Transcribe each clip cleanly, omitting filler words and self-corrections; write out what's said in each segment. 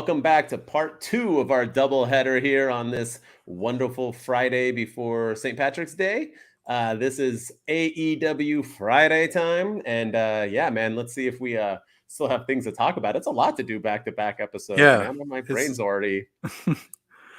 welcome back to part 2 of our doubleheader here on this wonderful Friday before St. Patrick's Day. This is AEW Friday time, and yeah, man, let's see if we still have things to talk about. It's a lot to do back-to-back episodes, Yeah, man. My it's brain's already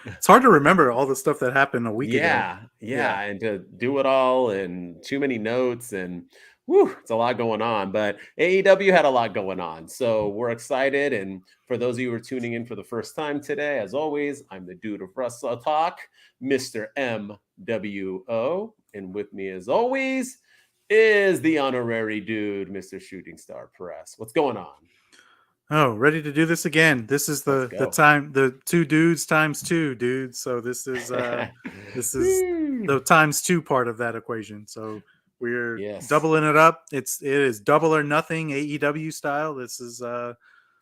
it's hard to remember all the stuff that happened a week ago. yeah, and to do it all and too many notes and whew, it's a lot going on. But AEW had a lot going on, so we're excited. And for those of you who are tuning in for the first time today, as always, I'm the dude of Wrestle Talk, Mr. MWO, and with me, as always, is the honorary dude, Mr. Shooting Star Press. What's going on? Oh, ready to do this again. This is Let's the go. time, the 2 dudes times 2 dudes. So this is Woo. the times 2 part of that equation. So we're Yes. doubling it up. It is double or nothing AEW style. This is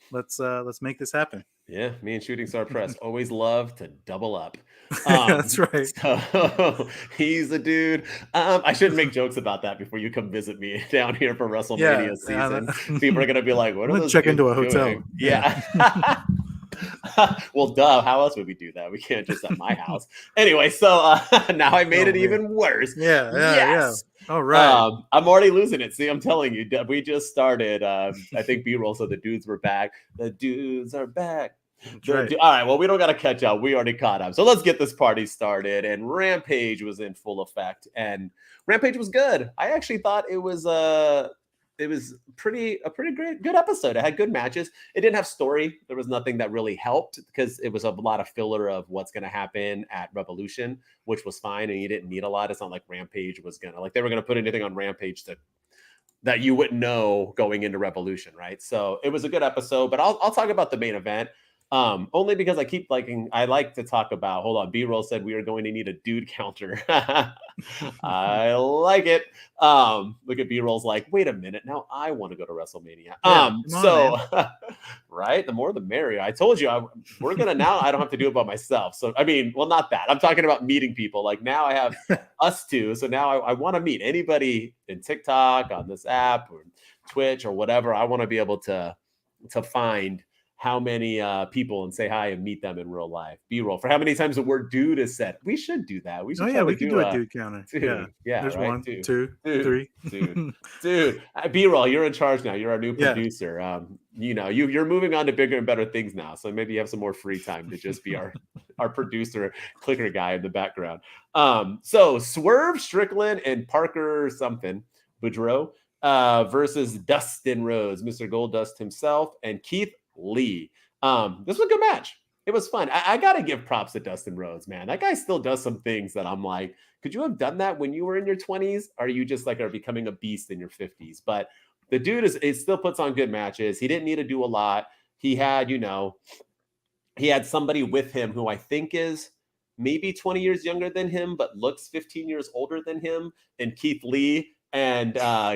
let's make this happen. Yeah, me and Shooting Star Press always love to double up. That's right. So he's a dude. I shouldn't make jokes about that before you come visit me down here for Yeah, WrestleMania I'm season. People are gonna be like, "What are gonna those check dudes into a hotel. doing?" Yeah. Well, duh. How else would we do that? We can't just at my house. Anyway, so now I made Oh it man. even worse. Yeah. Yes. All right. I'm already losing it. See, I'm telling you, we just started. I think B-roll, so the dudes were back. The dudes are back. That's right. All right, well, we don't got to catch up. We already caught up. So let's get this party started. And Rampage was in full effect, and Rampage was good. I actually thought it was a pretty good episode. It had good matches. It didn't have story. There was nothing that really helped because it was a lot of filler of what's going to happen at Revolution, which was fine, and you didn't need a lot. It's not like Rampage was gonna they were gonna put anything on Rampage that you wouldn't know going into Revolution, right? So it was a good episode, but I'll talk about the main event. Only because I like to talk about, hold on, B-roll said we are going to need a dude counter. I like it. Look at B-roll's like, wait a minute, now I want to go to WrestleMania. Yeah, come on, man. Right, the more the merrier. I told you we're gonna now I don't have to do it by myself. So I mean, well, not that. I'm talking about meeting people. Like now I have us two. So now I want to meet anybody in TikTok, on this app, or Twitch, or whatever. I want to be able to find how many people and say hi and meet them in real life. B-roll for how many times the word dude is said. We should do that. We should Oh try yeah, to we could do do a a dude counter. dude. Yeah, There's right. 1, Dude. 2, Dude. 3. Dude. B-roll, you're in charge now. You're our new Yeah. producer. You're moving on to bigger and better things now. So maybe you have some more free time to just be our producer, clicker guy in the background. So Swerve Strickland and Parker something, Boudreaux, versus Dustin Rhodes, Mr. Goldust himself, and Keith Lee. This was a good match. It was fun. I gotta give props to Dustin Rhodes, man. That guy still does some things that I'm like, could you have done that when you were in your 20s? Or are you just like are becoming a beast in your 50s? But the dude it still puts on good matches. He didn't need to do a lot. He had, he had somebody with him who I think is maybe 20 years younger than him, but looks 15 years older than him, and Keith Lee. And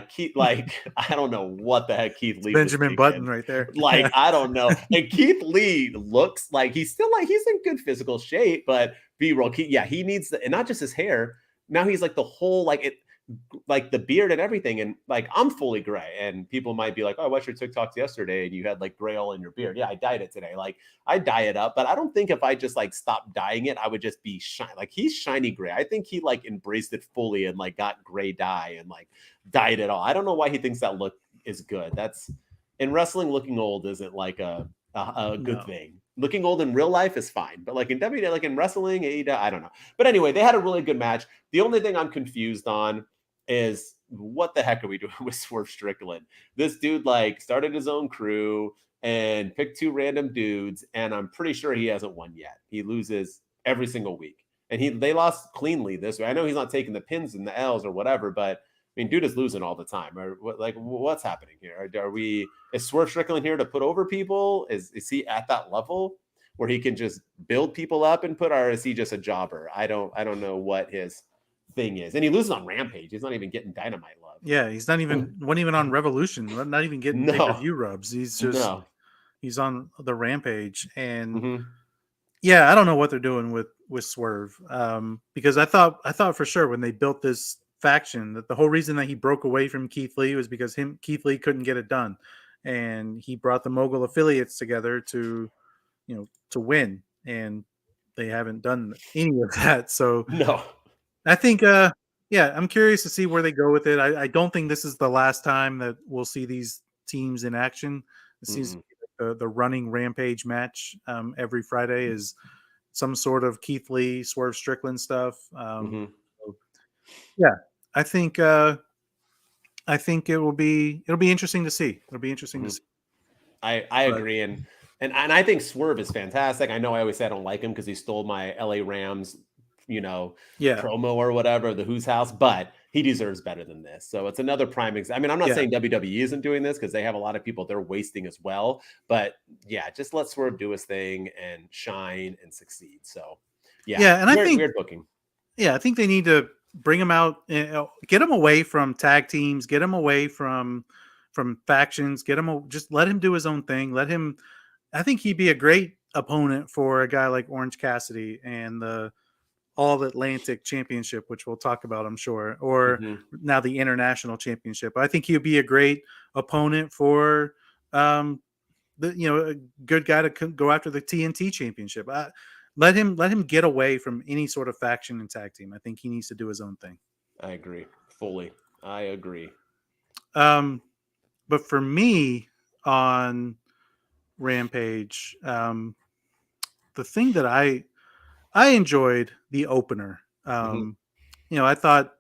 Keith, like, I don't know what the heck Keith Lee was Benjamin thinking. Button right there. Like, I don't know. And Keith Lee looks like he's still like he's in good physical shape, but B-roll, he needs and not just his hair. Now he's like the whole like the beard and everything. And like I'm fully gray, and people might be like, "Oh, I watched your TikToks yesterday, and you had like gray all in your beard." Yeah, I dyed it today. Like I dye it up, but I don't think if I just like stopped dyeing it, I would just be shiny. Like he's shiny gray. I think he like embraced it fully and like got gray dye and like dyed it all. I don't know why he thinks that look is good. That's in wrestling. Looking old isn't like a good thing. Looking old in real life is fine, but like in WWE, like in wrestling, AEW, I don't know. But anyway, they had a really good match. The only thing I'm confused on is what the heck are we doing with Swerve Strickland? This dude like started his own crew and picked 2 random dudes, and I'm pretty sure he hasn't won yet. He loses every single week, and they lost cleanly this way. I know he's not taking the pins and the L's or whatever, but I mean, dude is losing all the time. Or what's happening here? Is Swerve Strickland here to put over people? Is he at that level where he can just build people up and or is he just a jobber? I don't know what his thing is. And he loses on Rampage. He's not even getting Dynamite love. Yeah, he's not even wasn't even on Revolution. Not even getting pay-per-view rubs. He's just he's on the Rampage. And yeah, I don't know what they're doing with Swerve. Because I thought for sure when they built this faction that the whole reason that he broke away from Keith Lee was because Keith Lee couldn't get it done. And he brought the Mogul affiliates together to to win, and they haven't done any of that. So No. I think, yeah, I'm curious to see where they go with it. I don't think this is the last time that we'll see these teams in action. It seems to Mm-mm. be the running Rampage match every Friday is some sort of Keith Lee, Swerve Strickland stuff. Mm-hmm. So, yeah, I think it'll be interesting to see. It'll be interesting to Mm-hmm. see. I But agree, and I think Swerve is fantastic. I know I always say I don't like him because he stole my LA Rams, yeah, promo or whatever, the Who's House, but he deserves better than this. So it's another prime example. I mean, I'm not yeah, saying WWE isn't doing this because they have a lot of people they're wasting as well, but yeah, just let Swerve do his thing and shine and succeed. So yeah, yeah, and I think weird booking. I think they need to bring him out, get him away from tag teams, get him away from factions, just let him do his own thing. Let him. I think he'd be a great opponent for a guy like Orange Cassidy and the All Atlantic Championship, which we'll talk about, I'm sure, or Mm-hmm. now the International Championship. I think he'd be a great opponent for a good guy to go after the TNT Championship. Let him get away from any sort of faction and tag team. I think he needs to do his own thing. I agree fully. I agree. Um, but for me on Rampage, the thing that I enjoyed the opener. Mm-hmm. I thought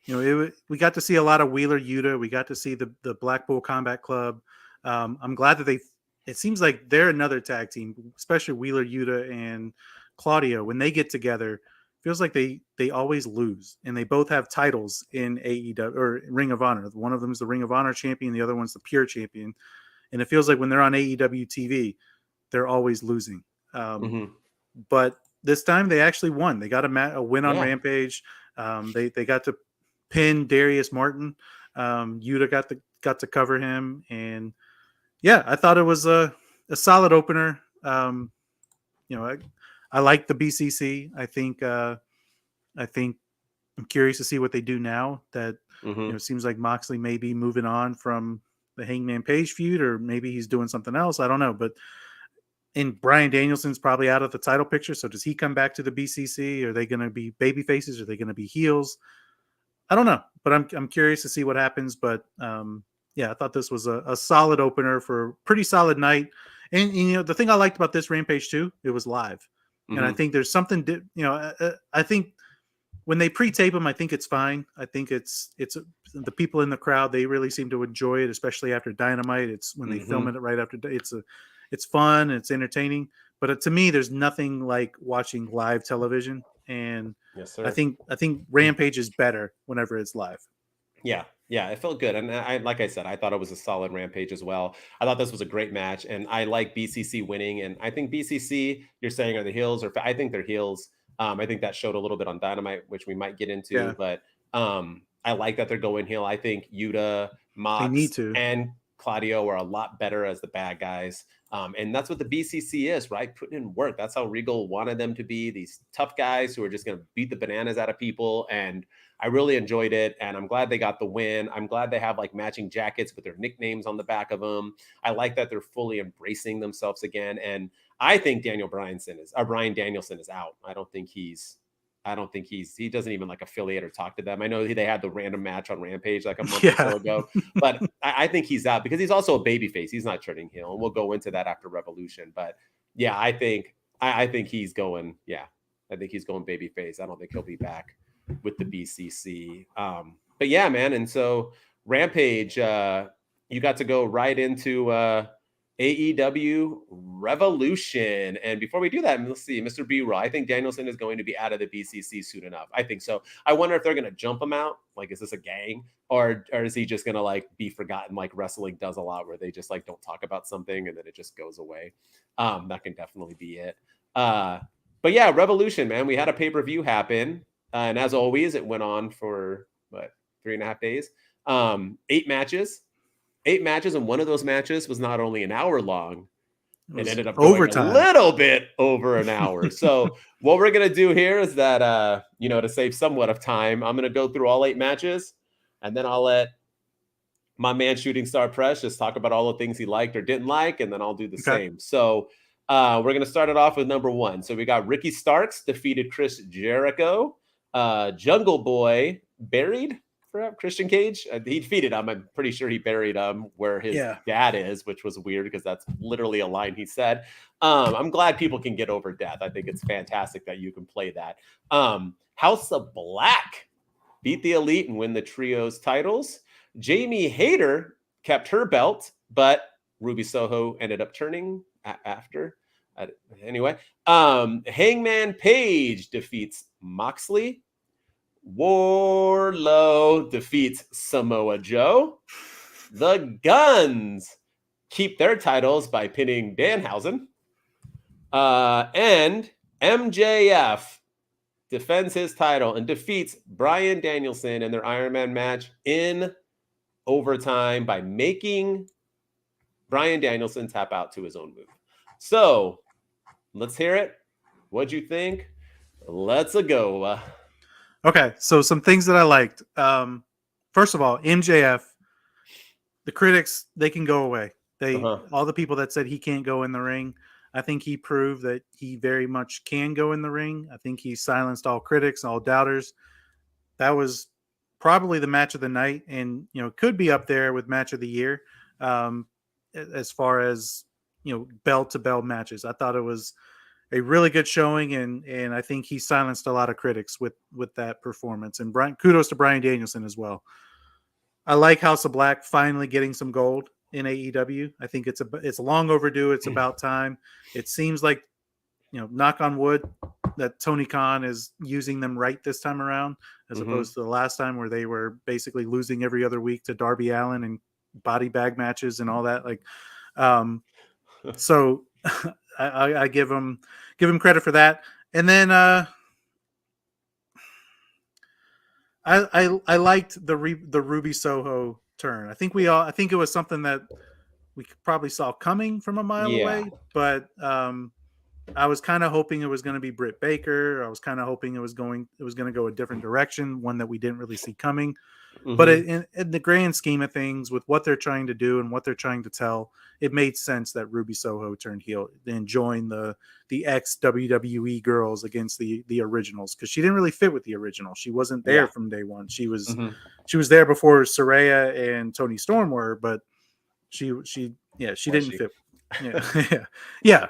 we got to see a lot of Wheeler Yuta. We got to see the Blackpool Combat Club. I'm glad that it seems like they're another tag team, especially Wheeler Yuta and Claudio. When they get together, feels like they always lose, and they both have titles in AEW or Ring of Honor. One of them is the Ring of Honor champion, the other one's the Pure champion, and it feels like when they're on AEW TV, they're always losing. Um, Mm-hmm. but this time they actually won. They got a win on Yeah. Rampage. They got to pin Darius Martin. Yuta got to cover him, and yeah, I thought it was a solid opener. I like the BCC. I think I'm curious to see what they do now. That Mm-hmm. it seems like Moxley may be moving on from the Hangman Page feud, or maybe he's doing something else. I don't know, but. And Brian Danielson's probably out of the title picture. So does he come back to the BCC? Are they going to be baby faces? Are they going to be heels? I don't know, but I'm curious to see what happens. But yeah, I thought this was a solid opener for a pretty solid night. And the thing I liked about this Rampage too, it was live, and I Mm-hmm. think there's something. I think when they pre-tape them, I think it's fine. I think it's the people in the crowd, they really seem to enjoy it, especially after Dynamite. It's when they film Mm-hmm. it right after. It's fun. It's entertaining. But to me, there's nothing like watching live television, and Yes, I sir. think Rampage is better whenever it's live. Yeah, yeah, it felt good, and like I said, I thought it was a solid Rampage as well. I thought this was a great match, and I like BCC winning, and I think BCC, you're saying are the heels, or I think they're heels. I think that showed a little bit on Dynamite, which we might get into, Yeah, but I like that they're going heel. I think Yuta, they need Mox, to. and Claudio are a lot better as the bad guys. And that's what the BCC is, right? Putting in work. That's how Regal wanted them to be. These tough guys who are just going to beat the bananas out of people. And I really enjoyed it, and I'm glad they got the win. I'm glad they have like matching jackets with their nicknames on the back of them. I like that they're fully embracing themselves again, and I think Brian Danielson is out. I don't think he doesn't even like affiliate or talk to them. I know they had the random match on Rampage like a month or Yeah, so ago, but I think he's out because he's also a babyface. He's not turning heel, and we'll go into that after Revolution. But yeah, I think he's going. Yeah, I think he's going babyface. I don't think he'll be back with the BCC. But yeah, man. And so Rampage, you got to go right into AEW Revolution. And before we do that, let's see, Mr. B-Roll, I think Danielson is going to be out of the BCC soon enough. I think so. I wonder if they're going to jump him out. Like, is this a gang? Or is he just going to like be forgotten like wrestling does a lot where they just like don't talk about something and then it just goes away? That can definitely be it. But yeah, Revolution, man. We had a pay-per-view happen. And as always, it went on for what, 3.5 days. 8 matches. 8 matches, and one of those matches was not only an hour long, it it was ended up going a overtime. little bit over an hour. So what we're gonna do here is that to save somewhat of time, I'm gonna go through all 8 matches, and then I'll let my man Shooting Star Press just talk about all the things he liked or didn't like, and then I'll do the Okay. same. So We're going to start it off with number 1. So we got Ricky Starks defeated Chris Jericho. Jungle Boy buried for Christian Cage. He defeated him. I'm pretty sure he buried him where his dad is, which was weird because that's literally a line he said. I'm glad people can get over death. I think it's fantastic that you can play that. House of Black beat the Elite and win the trios titles. Jamie Hayter kept her belt, but Ruby Soho ended up turning after. Anyway, Hangman Page defeats Moxley. Wardlow defeats Samoa Joe. The Guns keep their titles by pinning Danhausen. And MJF defends his title and defeats Bryan Danielson in their Iron Man match in overtime by making Bryan Danielson tap out to his own move. So let's hear it. What'd you think? Let's go. Okay, so some things that I liked. First of all, MJF, the critics, they can go away. All the people that said he can't go in the ring, I think he proved that he very much can go in the ring. I think he silenced all critics, all doubters. That was probably the match of the night, and could be up there with match of the year as far as bell to bell matches. I thought it was a really good showing, and I think he silenced a lot of critics with that performance. And kudos to Bryan Danielson as well. I like House of Black finally getting some gold in AEW. I think it's long overdue. It's about time. It seems like, knock on wood, that Tony Khan is using them right this time around, as opposed to the last time where they were basically losing every other week to Darby Allin and body bag matches and all that. So I give him credit for that. And then I liked the Ruby Soho turn. I think it was something that we probably saw coming from a mile away, but I was kind of hoping it was going to be Britt Baker. I was kind of hoping it was going to go a different direction, one that we didn't really see coming. But in the grand scheme of things, with what they're trying to do and what they're trying to tell, it made sense that Ruby Soho turned heel and joined the ex WWE girls against the originals, because she didn't really fit with the original. She wasn't there from day one. She was there before Saraya and Tony Storm were, but she didn't fit. Yeah.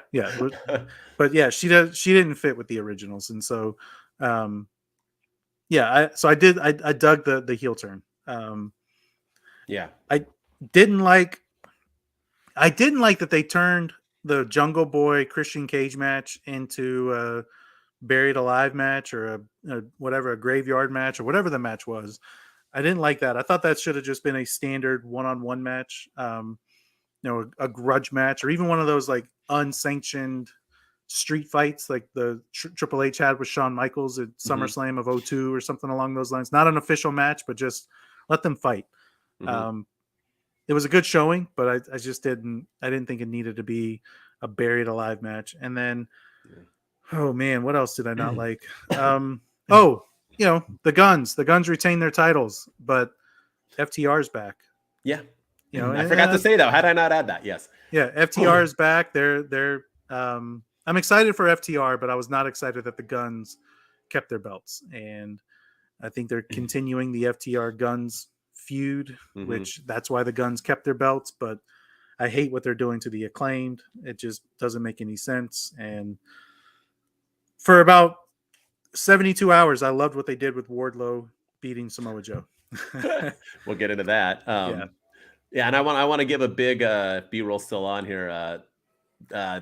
But she didn't fit with the originals, and so I dug the heel turn. I didn't like that they turned the Jungle Boy Christian Cage match into a buried alive match, or a graveyard match, or whatever the match was. I didn't like that. I thought that should have just been a standard one-on-one match, a grudge match, or even one of those like unsanctioned street fights like the Triple H had with Shawn Michaels at SummerSlam of 2002 or something along those lines. Not an official match, but just let them fight. It was a good showing, but I didn't think it needed to be a buried alive match. And then, oh man, what else did I not like? The Guns retained their titles, but FTR's back. Yeah. I forgot to say though, how did I not add that? Yes. Yeah. FTR is back. They're I'm excited for FTR, but I was not excited that the Guns kept their belts. And I think they're continuing the FTR Guns feud, which that's why the Guns kept their belts. But I hate what they're doing to the Acclaimed. It just doesn't make any sense. And for about 72 hours, I loved what they did with Wardlow beating Samoa Joe. We'll get into that. And I want to give a big B-roll still on here.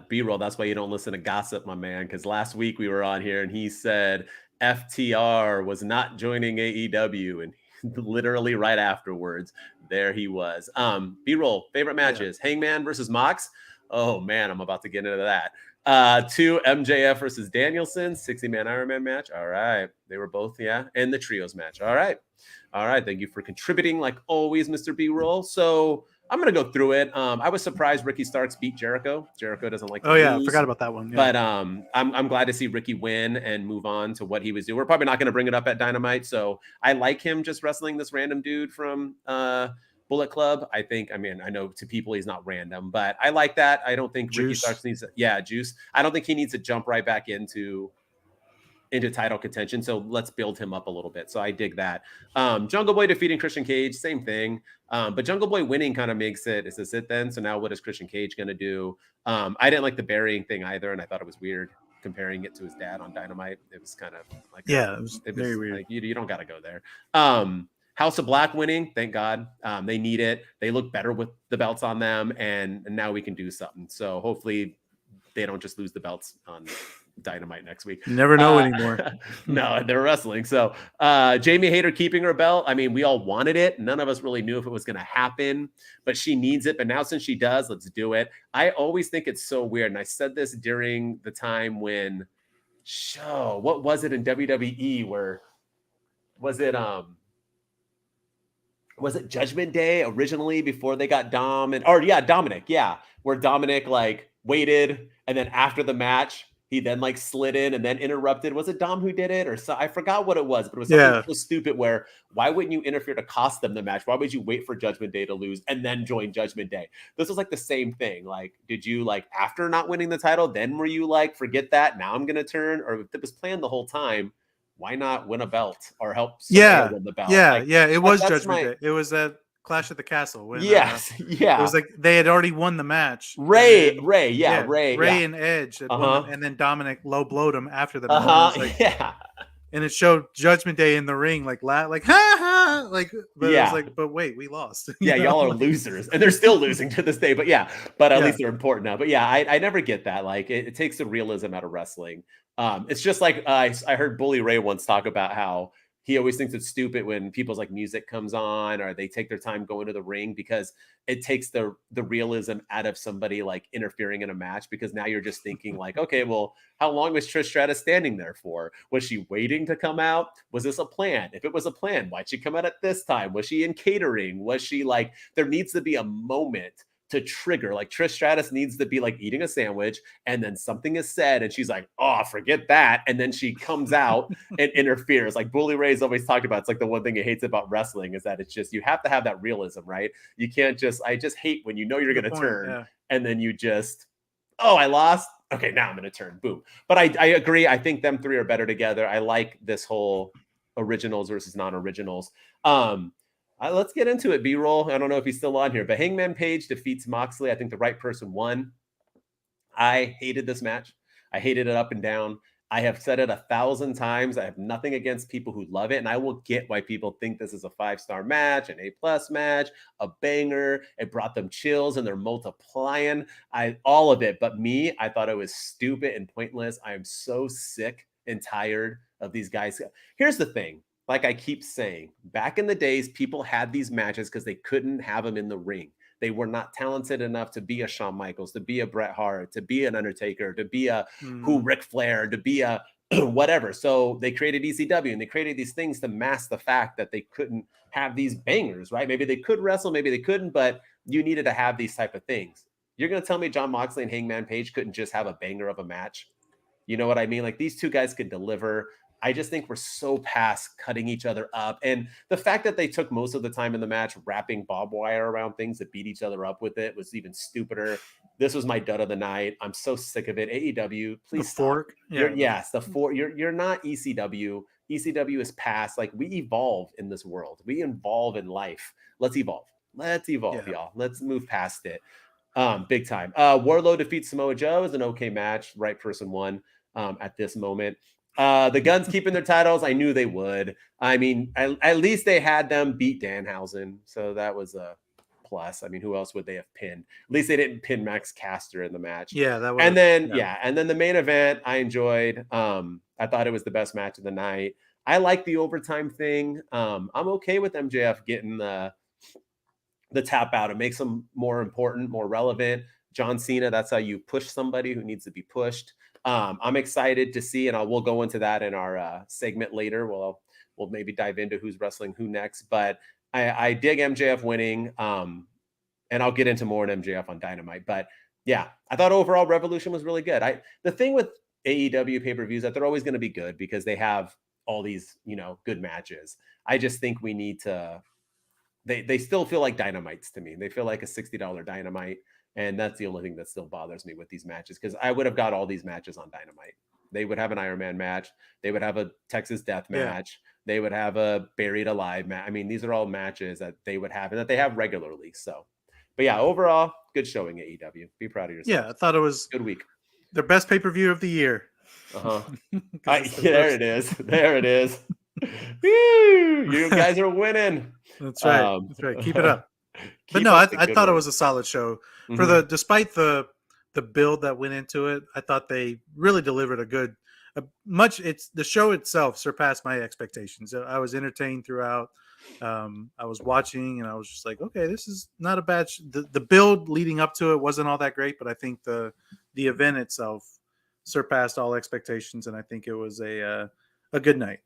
B-roll, that's why you don't listen to gossip, my man, because last week we were on here and he said FTR was not joining AEW, and literally right afterwards there he was. B-roll, favorite matches: Hangman versus Mox. Oh man, I'm about to get into that. 2, MJF versus Danielson, 60-man Iron Man match. All right, they were both and the trios match. All right, thank you for contributing like always, Mr. B-roll. So I'm going to go through it. I was surprised Ricky Starks beat Jericho. Jericho doesn't like to lose. I forgot about that one. But I'm glad to see Ricky win and move on to what he was doing. We're probably not going to bring it up at Dynamite, so I like him just wrestling this random dude from Bullet Club. I think, I mean, I know to people he's not random, but I like that. I don't think Ricky Starks needs Juice. I don't think he needs to jump right back into title contention. So let's build him up a little bit. So I dig that. Jungle Boy defeating Christian Cage, same thing. But Jungle Boy winning kind of makes it, is this it then? So now what is Christian Cage going to do? I didn't like the burying thing either. And I thought it was weird comparing it to his dad on Dynamite. It was kind of like, it was very weird. Like, you don't got to go there. House of Black winning, thank God. They need it. They look better with the belts on them, and now we can do something. So hopefully they don't just lose the belts on Dynamite next week. You never know anymore. No, they're wrestling. So Jamie Hayter keeping her belt. I mean, we all wanted it. None of us really knew if it was going to happen, but she needs it. But now since she does, let's do it. I always think it's so weird. And I said this during the time when what was it in WWE where was it Judgment Day originally before they got Dominic, where Dominic like waited and then after the match he then like slid in and then interrupted. Was it Dom who did it or so? I forgot what it was, but it was something so stupid where why wouldn't you interfere to cost them the match? Why would you wait for Judgment Day to lose and then join Judgment Day? This was like the same thing. Like, did you like after not winning the title, then were you like, forget that, now I'm gonna turn? Or if it was planned the whole time, why not win a belt or help win the belt? It was Judgment Day. It was that Clash at the Castle. When, It was like they had already won the match. Ray and Edge had won them, and then Dominic low blowed him after the match. And it showed Judgment Day in the ring, like ha ha, like, but it was like, but wait, we lost. Y'all are losers, and they're still losing to this day. But at least they're important now. But I never get that. Like, it takes the realism out of wrestling. It's just like I heard Bully Ray once talk about how he always thinks it's stupid when people's like music comes on or they take their time going to the ring because it takes the realism out of somebody like interfering in a match, because now you're just thinking like, okay, well, how long was Trish Stratus standing there for? Was she waiting to come out? Was this a plan? If it was a plan, why'd she come out at this time? Was she in catering? Was she like, there needs to be a moment to trigger, like Trish Stratus needs to be like eating a sandwich and then something is said and she's like, oh, forget that. And then she comes out and interferes. Like Bully Ray's always talked about. It's like the one thing he hates about wrestling is that it's just, you have to have that realism, right? You can't just, I just hate when you know you're going to turn and then you just, oh, I lost. Okay, now I'm going to turn. Boom. But I agree. I think them three are better together. I like this whole originals versus non-originals. Let's get into it, B-roll. I don't know if he's still on here, but Hangman Page defeats Moxley. I think the right person won. I hated this match. I hated it up and down. I have said it 1,000 times. I have nothing against people who love it, and I will get why people think this is a 5-star match, an A+ match, a banger. It brought them chills, and they're multiplying. All of it, but me, I thought it was stupid and pointless. I am so sick and tired of these guys. Here's the thing. Like I keep saying, back in the days, people had these matches because they couldn't have them in the ring. They were not talented enough to be a Shawn Michaels, to be a Bret Hart, to be an Undertaker, to be a Ric Flair, to be a whatever. So they created ECW and they created these things to mask the fact that they couldn't have these bangers, right? Maybe they could wrestle, maybe they couldn't, but you needed to have these type of things. You're going to tell me Jon Moxley and Hangman Page couldn't just have a banger of a match? You know what I mean? Like these two guys could deliver. I just think we're so past cutting each other up. And the fact that they took most of the time in the match wrapping barbed wire around things to beat each other up with it was even stupider. This was my dud of the night. I'm so sick of it. AEW, please stop. Fork. The fork. You're not ECW. ECW is past. Like we evolve in this world. We evolve in life. Let's evolve. Y'all. Let's move past it. Big time. Wardlow defeats Samoa Joe is an okay match. Right person won at this moment. The Guns keeping their titles. I knew they would. I mean, at least they had them beat Danhausen. So that was a plus. I mean, who else would they have pinned? At least they didn't pin Max Caster in the match. Yeah, that was. And then the main event I enjoyed. I thought it was the best match of the night. I like the overtime thing. I'm okay with MJF getting the tap out. It makes them more important, more relevant. John Cena, that's how you push somebody who needs to be pushed. I'm excited to see, and we'll go into that in our segment later. We'll maybe dive into who's wrestling who next. But I dig MJF winning, and I'll get into more on MJF on Dynamite. But yeah, I thought overall Revolution was really good. The thing with AEW pay-per-views that they're always going to be good because they have all these good matches. I just think we need to they still feel like dynamites to me. They feel like a $60 Dynamite. And that's the only thing that still bothers me with these matches, because I would have got all these matches on Dynamite. They would have an Iron Man match. They would have a Texas Death match. They would have a Buried Alive match. I mean, these are all matches that they would have and that they have regularly. So, but yeah, overall, good showing, AEW. Be proud of yourself. Yeah, I thought it was good week. Their best pay-per-view of the year. There it is. There it is. Woo! You guys are winning. That's right. That's right. Keep it up. But no, I thought it was a solid show. For despite the build that went into it, I thought they really delivered the show itself surpassed my expectations. I was entertained throughout. I was watching and I was just like, okay, this is not a bad the build leading up to it wasn't all that great, but I think the event itself surpassed all expectations, and I think it was a good night.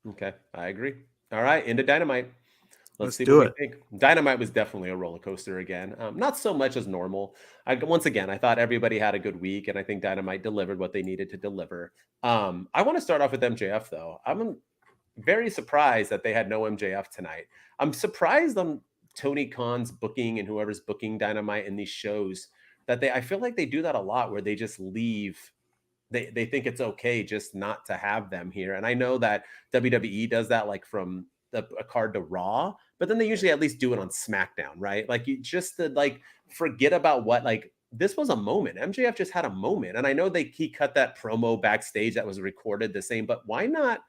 Okay, I agree. All right, into Dynamite. Let's see what we think. Dynamite was definitely a roller coaster again. Not so much as normal. Once again, I thought everybody had a good week, and I think Dynamite delivered what they needed to deliver. I want to start off with MJF, though. I'm very surprised that they had no MJF tonight. I'm surprised on Tony Khan's booking and whoever's booking Dynamite in these shows that I feel like they do that a lot, where they just leave. They think it's okay just not to have them here. And I know that WWE does that, like from a card to Raw, but then they usually at least do it on SmackDown, right? Like you just to like forget about what, like this was a moment. MJF just had a moment. And I know he cut that promo backstage that was recorded the same, but why not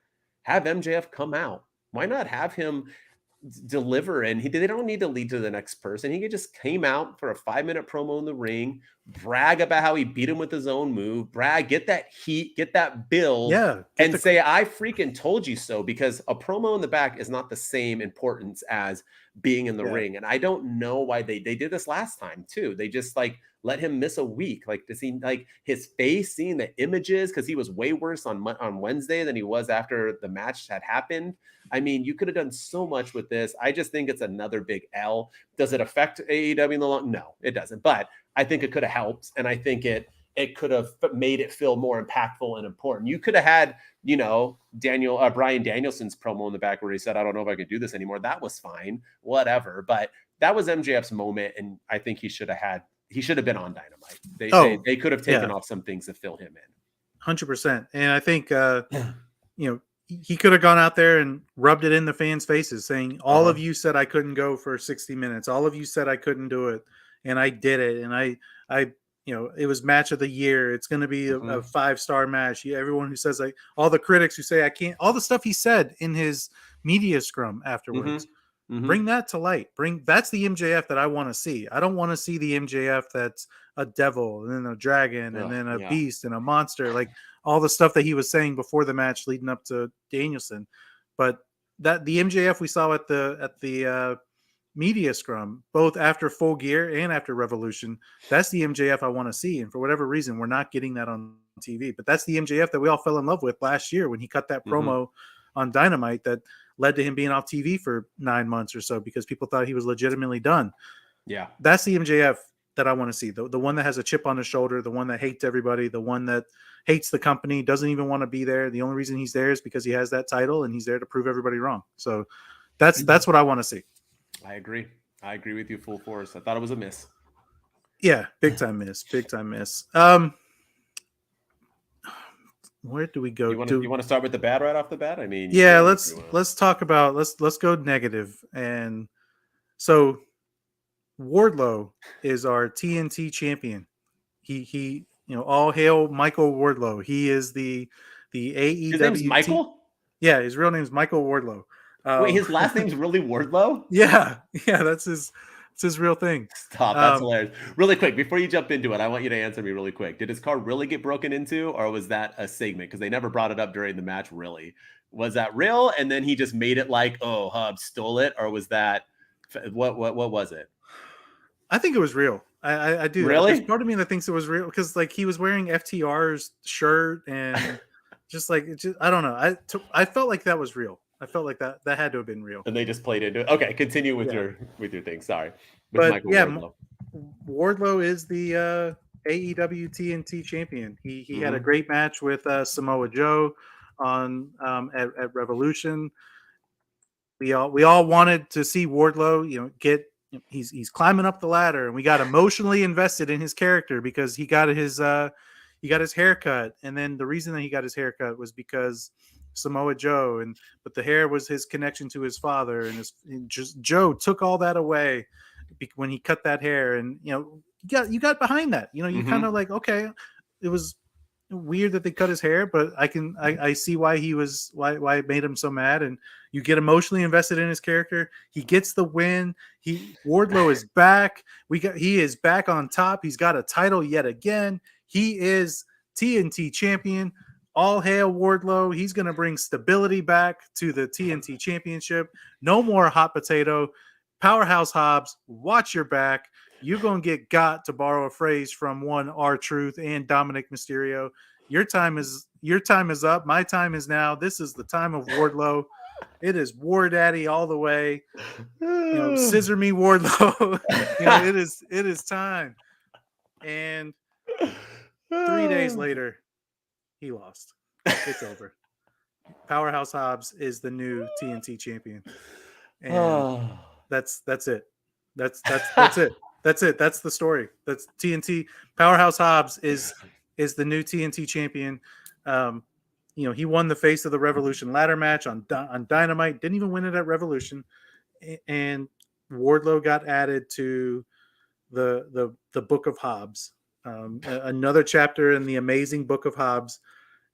have MJF come out? Why not have him deliver? And they don't need to lead to the next person. He just came out for a 5-minute promo in the ring, brag about how he beat him with his own move, get that heat, get that build, and say, I freaking told you so, because a promo in the back is not the same importance as being in the ring. And I don't know why they did this last time too. They just like let him miss a week. Like to see like his face, seeing the images, because he was way worse on Wednesday than he was after the match had happened. I mean, you could have done so much with this. I just think it's another big L. Does it affect AEW in the long? No, it doesn't. But I think it could have helped, and I think it could have made it feel more impactful and important. You could have had, Bryan Danielson's promo in the back where he said, I don't know if I can do this anymore. That was fine, whatever. But that was MJF's moment, and I think he should have been on Dynamite. They could have taken off some things to fill him in. 100%. And I think, he could have gone out there and rubbed it in the fans' faces, saying, all of you said I couldn't go for 60 minutes. All of you said I couldn't do it. And I did it. And I it was match of the year. It's going to be a 5-star match. Everyone who says, like, all the critics who say I can't, all the stuff he said in his media scrum afterwards, bring that to light. That's the MJF that I want to see. I don't want to see the MJF that's a devil and then a dragon and then a beast and a monster, like all the stuff that he was saying before the match leading up to Danielson. But that the MJF we saw at the media scrum, both after Full Gear and after Revolution, that's the MJF I want to see. And for whatever reason, we're not getting that on TV. But that's the MJF that we all fell in love with last year when he cut that promo on Dynamite that led to him being off TV for 9 months or so because people thought he was legitimately done. Yeah. That's the MJF that I want to see. The one that has a chip on his shoulder, the one that hates everybody, the one that hates the company, doesn't even want to be there. The only reason he's there is because he has that title and he's there to prove everybody wrong. So that's what I want to see. I agree with you full force. I thought it was a miss. Yeah, big time miss. Where do we go? You want to start with the bad right off the bat? I mean, yeah, let's talk about let's go negative. And so Wardlow is our TNT champion. He all hail Michael Wardlow. He is the AEW. His name's Michael? Yeah, his real name's Michael Wardlow. Wait, his last name's really Wardlow? Yeah, that's his real thing. Stop, that's hilarious. Really quick, before you jump into it, I want you to answer me really quick. Did his car really get broken into, or was that a segment? Because they never brought it up during the match, really. Was that real? And then he just made it like, oh, Hub stole it? Or was that, what was it? I think it was real. I do. Really? There's part of me that thinks it was real because like he was wearing FTR's shirt and I don't know. I felt like that was real. I felt like that had to have been real. And they just played into it. Okay, continue with your thing. Sorry. But Wardlow is the AEW TNT champion. He had a great match with Samoa Joe on at Revolution. we all wanted to see Wardlow, get he's climbing up the ladder, and we got emotionally invested in his character because he got his haircut, and then the reason that he got his haircut was because Samoa Joe, but the hair was his connection to his father, and just Joe took all that away when he cut that hair, and you got behind that, you kind of like, okay, it was weird that they cut his hair, but I see why it made him so mad, and you get emotionally invested in his character. He gets the win. Wardlow is back. He is back on top. He's got a title yet again. He is TNT champion. All hail Wardlow. He's going to bring stability back to the TNT championship. No more hot potato. Powerhouse Hobbs, watch your back. You're going to got, to borrow a phrase from one R-Truth and Dominic Mysterio. Your time is up. My time is now. This is the time of Wardlow. It is War Daddy all the way. Scissor me, Wardlow. It is time. And 3 days later, he lost. It's over. Powerhouse Hobbs is the new TNT champion. And that's it. That's it. That's it. That's the story. That's TNT. Powerhouse Hobbs is the new TNT champion. He won the Face of the Revolution ladder match on Dynamite. Didn't even win it at Revolution. And Wardlow got added to the Book of Hobbs. Another chapter in the amazing Book of Hobbs.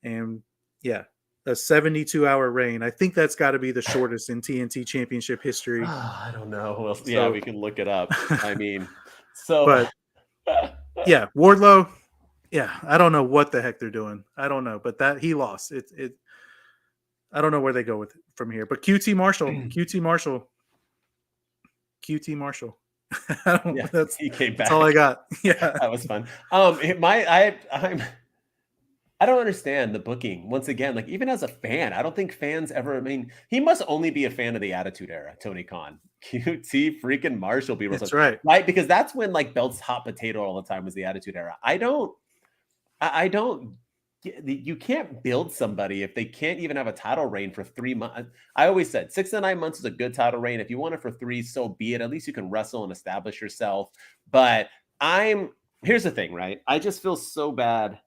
And yeah, a 72-hour reign. I think that's got to be the shortest in TNT championship history. I don't know. Well, yeah, we can look it up. I mean, but yeah, Wardlow. Yeah, I don't know what the heck they're doing. I don't know, but that he lost. I don't know where they go with it from here. But QT Marshall. He came back. That's all I got. Yeah, that was fun. I don't understand the booking. Once again, like even as a fan, I don't think fans ever. I mean, he must only be a fan of the Attitude Era. Tony Khan, QT freaking Marshall, people. That's right, because that's when like belts hot potato all the time was the Attitude Era. I don't. You can't build somebody if they can't even have a title reign for 3 months. I always said 6 to 9 months is a good title reign. If you want it for 3, so be it. At least you can wrestle and establish yourself. But here's the thing, right? I just feel so bad.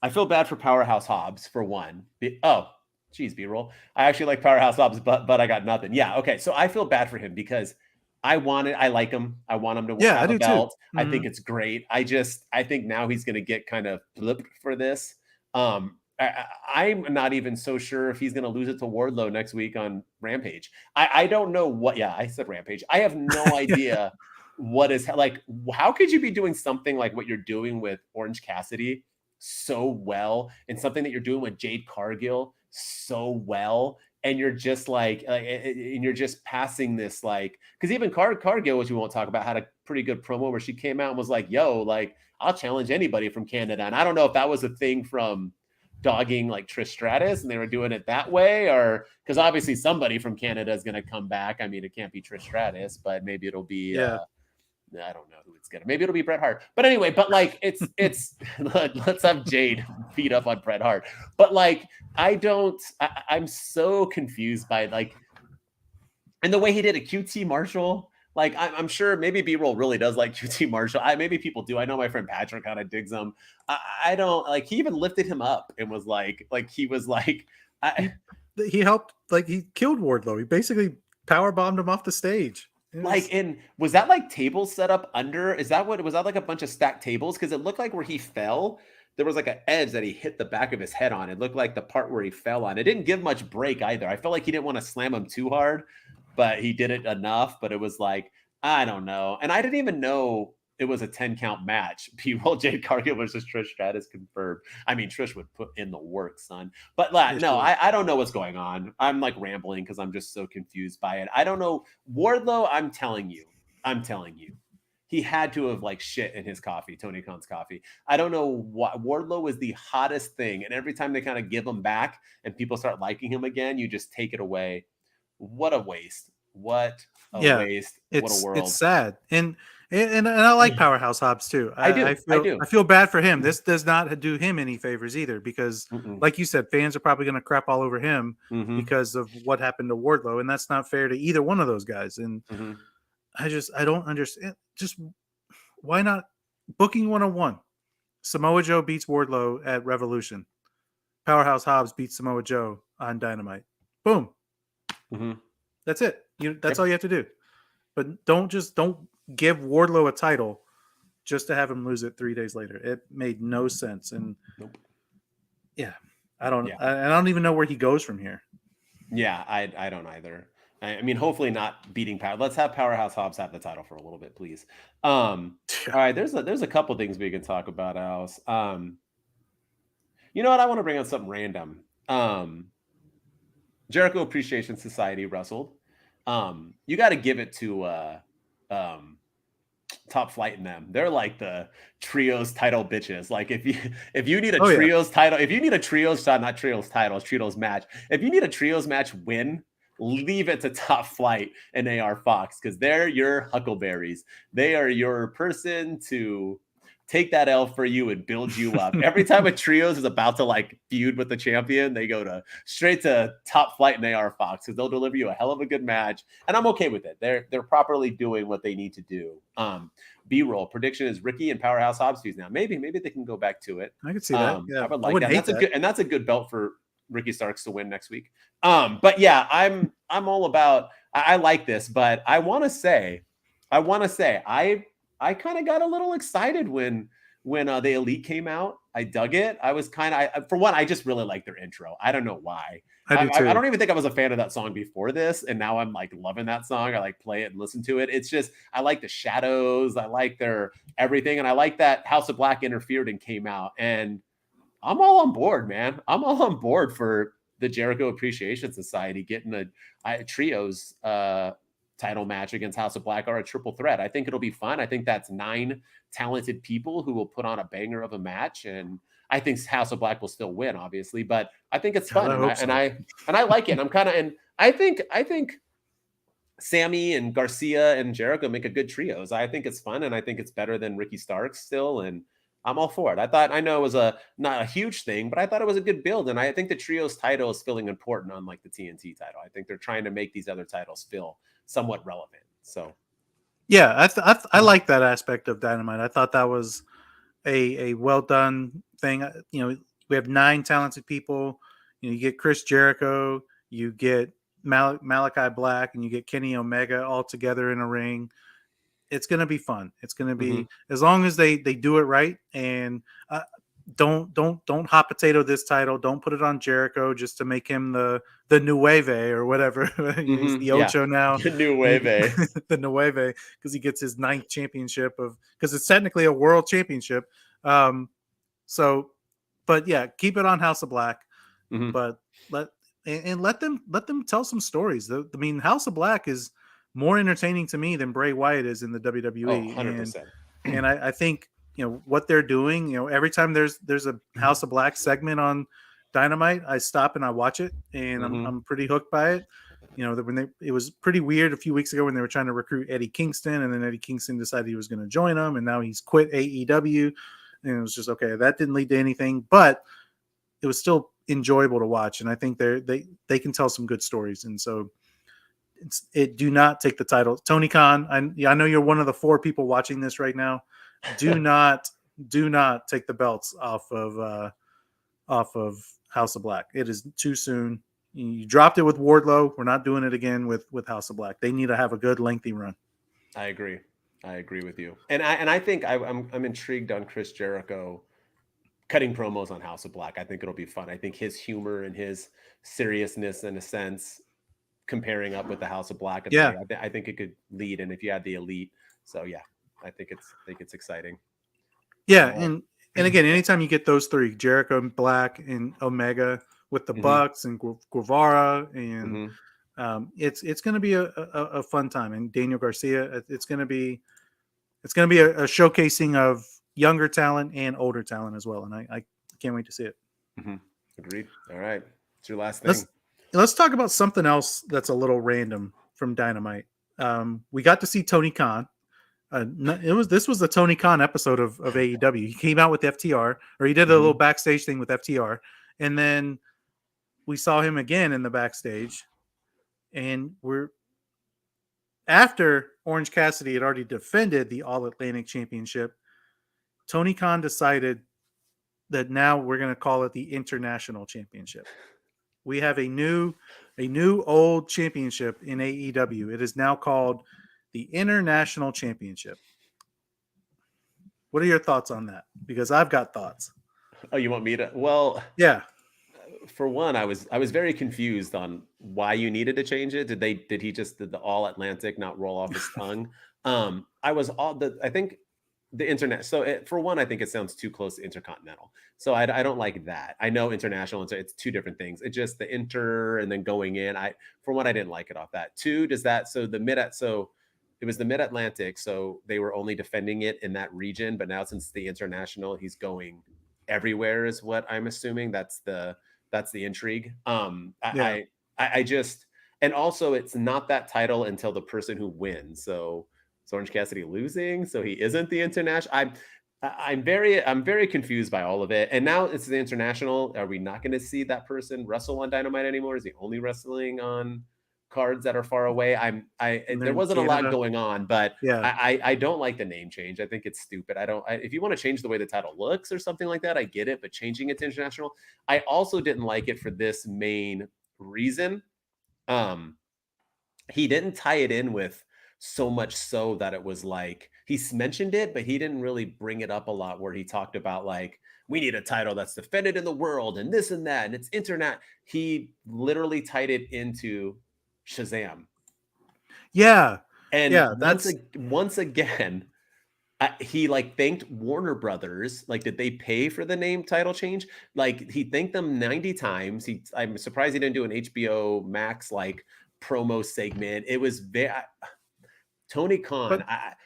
I feel bad for Powerhouse Hobbs for one. B-roll. I actually like Powerhouse Hobbs, but I got nothing. Yeah, okay. So I feel bad for him because I like him. I want him to have a belt. Mm-hmm. I think it's great. I think now he's going to get kind of flipped for this. I'm not even so sure if he's going to lose it to Wardlow next week on Rampage. I don't know what. Yeah, I said Rampage. I have no idea what is like. How could you be doing something like what you're doing with Orange Cassidy so well, and something that you're doing with Jade Cargill so well, and you're just and you're just passing this because even Cargill, which we won't talk about, had a pretty good promo where she came out and was like, "Yo, like I'll challenge anybody from Canada." And I don't know if that was a thing from dogging like Trish Stratus, and they were doing it that way, or because obviously somebody from Canada is going to come back. I mean, it can't be Trish Stratus, but maybe it'll be. I don't know who it's gonna. Maybe it'll be Bret Hart. But anyway, it's let's have Jade beat up on Bret Hart. But I'm so confused by and the way he did a QT Marshall. I'm sure maybe B-roll really does like QT Marshall. Maybe people do. I know my friend Patrick kind of digs him. I don't like. He even lifted him up and was he was he helped. He killed Wardlow. He basically power bombed him off the stage. Was that tables set up under? Is that what was that a bunch of stacked tables? Because it looked like where he fell, there was an edge that he hit the back of his head on. It looked like the part where he fell on. It didn't give much break either. I felt like he didn't want to slam him too hard, but he did it enough. But it was I don't know. And I didn't even know it was a 10 count match. B-roll Jade Cargill versus Trish Stratus confirmed. I mean, Trish would put in the work, son. But no, I don't know what's going on. I'm rambling because I'm just so confused by it. I don't know. Wardlow, I'm telling you, he had to have shit in his coffee, Tony Khan's coffee. I don't know what. Wardlow was the hottest thing. And every time they kind of give him back and people start liking him again, you just take it away. What a waste. What a waste. What a world. It's sad. And And I like Powerhouse Hobbs too. I do. I feel bad for him. This does not do him any favors either, because like you said, fans are probably going to crap all over him because of what happened to Wardlow, and that's not fair to either one of those guys. And I don't understand. Just why not booking 101? Samoa Joe beats Wardlow at Revolution. Powerhouse Hobbs beats Samoa Joe on Dynamite. Boom. That's it. That's all you have to do. But don't give Wardlow a title just to have him lose it 3 days later. It made no sense. And yeah, I don't even know where he goes from here. Yeah, I don't either. I mean, hopefully not beating Power. Let's have Powerhouse Hobbs have the title for a little bit, please. All right, there's a couple things we can talk about, Alice. You know what? I want to bring on something random. Jericho Appreciation Society wrestled. You got to give it to Top Flight and them. They're like the trios title bitches. Like if you need a trios title, if you need a trios not trios titles, trios match. If you need a trios match win, leave it to Top Flight and AR Fox, because they're your huckleberries. They are your person to take that L for you and build you up. Every time a trios is about to like feud with the champion, they go straight to Top Flight and AR Fox, because they'll deliver you a hell of a good match. And I'm okay with it. They're properly doing what they need to do. B-roll prediction is Ricky and Powerhouse Hobbs fuse now. Maybe they can go back to it. I could see that. Yeah, I would like that. And that's a good belt for Ricky Starks to win next week. But yeah, I'm all about. I like this, but I want to say, I kind of got a little excited when the Elite came out. I dug it. I was for one, I just really like their intro. I don't know why. I don't even think I was a fan of that song before this, and now I'm like loving that song. I like play it and listen to it. It's just, I like the shadows. I like their everything, and I like that House of Black interfered and came out. And I'm all on board, man. I'm all on board for the Jericho Appreciation Society getting a trios title match against House of Black, or a triple threat. I think it'll be fun. I think that's 9 talented people who will put on a banger of a match, and I think House of Black will still win, obviously, but I think it's fun, and I like it. And I think Sammy and Garcia and Jericho make a good trios. I think it's fun, and I think it's better than Ricky Starks still, and I'm all for it. I know it was not a huge thing, but I thought it was a good build, and I think the trios title is feeling important, unlike the TNT title. I think they're trying to make these other titles feel somewhat relevant. So, yeah, I like that aspect of Dynamite. I thought that was a well done thing. You know, we have 9 talented people. You know, you get Chris Jericho, you get Malachi Black, and you get Kenny Omega all together in a ring. It's going to be fun. It's going to be, as long as they do it right, and don't hot potato this title. Don't put it on Jericho just to make him the Nueve or whatever. He's the Ocho now. The Nueve. The Nueve, because he gets his 9th championship because it's technically a world championship. So, but yeah, keep it on House of Black, but let them tell some stories. I mean, House of Black is more entertaining to me than Bray Wyatt is in the WWE. 100%. And I think, you know, what they're doing, you know, every time there's a House of Black segment on Dynamite, I stop and I watch it, and I'm pretty hooked by it. You know, it was pretty weird a few weeks ago when they were trying to recruit Eddie Kingston, and then Eddie Kingston decided he was going to join them, and now he's quit AEW, and it was just, okay, that didn't lead to anything, but it was still enjoyable to watch, and I think they can tell some good stories. And so do not take the title. Tony Khan, I know you're one of the 4 people watching this right now. Do not take the belts off of House of Black. It is too soon. You dropped it with Wardlow. We're not doing it again with House of Black. They need to have a good lengthy run. I agree with you. And I think I'm intrigued on Chris Jericho cutting promos on House of Black. I think it'll be fun. I think his humor and his seriousness, in a sense, comparing up with the House of Black, I think it could lead. And if you had the Elite, so yeah, I think it's exciting. Yeah, and again, anytime you get those 3, Jericho, Black, and Omega, with the Bucks and Guevara, and it's going to be a fun time. And Daniel Garcia, it's going to be a showcasing of younger talent and older talent as well. And I can't wait to see it. Agreed. All right, it's your last thing. Let's talk about something else that's a little random from Dynamite. We got to see Tony Khan, This was the Tony Khan episode of AEW. He came out with FTR, or he did a little backstage thing with FTR, and then we saw him again in the backstage, and after Orange Cassidy had already defended the All Atlantic Championship, Tony Khan decided that now we're going to call it the International Championship. We have a new old championship in AEW. It is now called the International Championship. What are your thoughts on that? Because I've got thoughts. Oh, you want me to? Well, yeah. For one, I was very confused on why you needed to change it. Did the All Atlantic not roll off his tongue? I think the internet. So for one, I think it sounds too close to intercontinental. So I don't like that. I know international, it's two different things. It's just the inter and then going in. For one, I didn't like it off that. Two, it was the Mid-Atlantic, so they were only defending it in that region. But now since the international, he's going everywhere, is what I'm assuming. That's the intrigue. I just, and also it's not that title until the person who wins. So Orange Cassidy losing, so he isn't the international. I'm very confused by all of it. And now it's the international. Are we not going to see that person wrestle on Dynamite anymore? Is he only wrestling on cards that are far away? There wasn't a lot going on, but I don't like the name change. I think it's stupid. If you want to change the way the title looks or something like that, I get it, but changing it to international, I also didn't like it for this main reason. He didn't tie it in with so much so that it was like, he's mentioned it, but he didn't really bring it up a lot, where he talked about like, we need a title that's defended in the world and this and that, and it's internet. He literally tied it into Shazam. Yeah. And once again, he like thanked Warner Brothers. Like, did they pay for the name title change? Like, he thanked them 90 times. I'm surprised he didn't do an HBO Max like promo segment. It was very Tony Khan.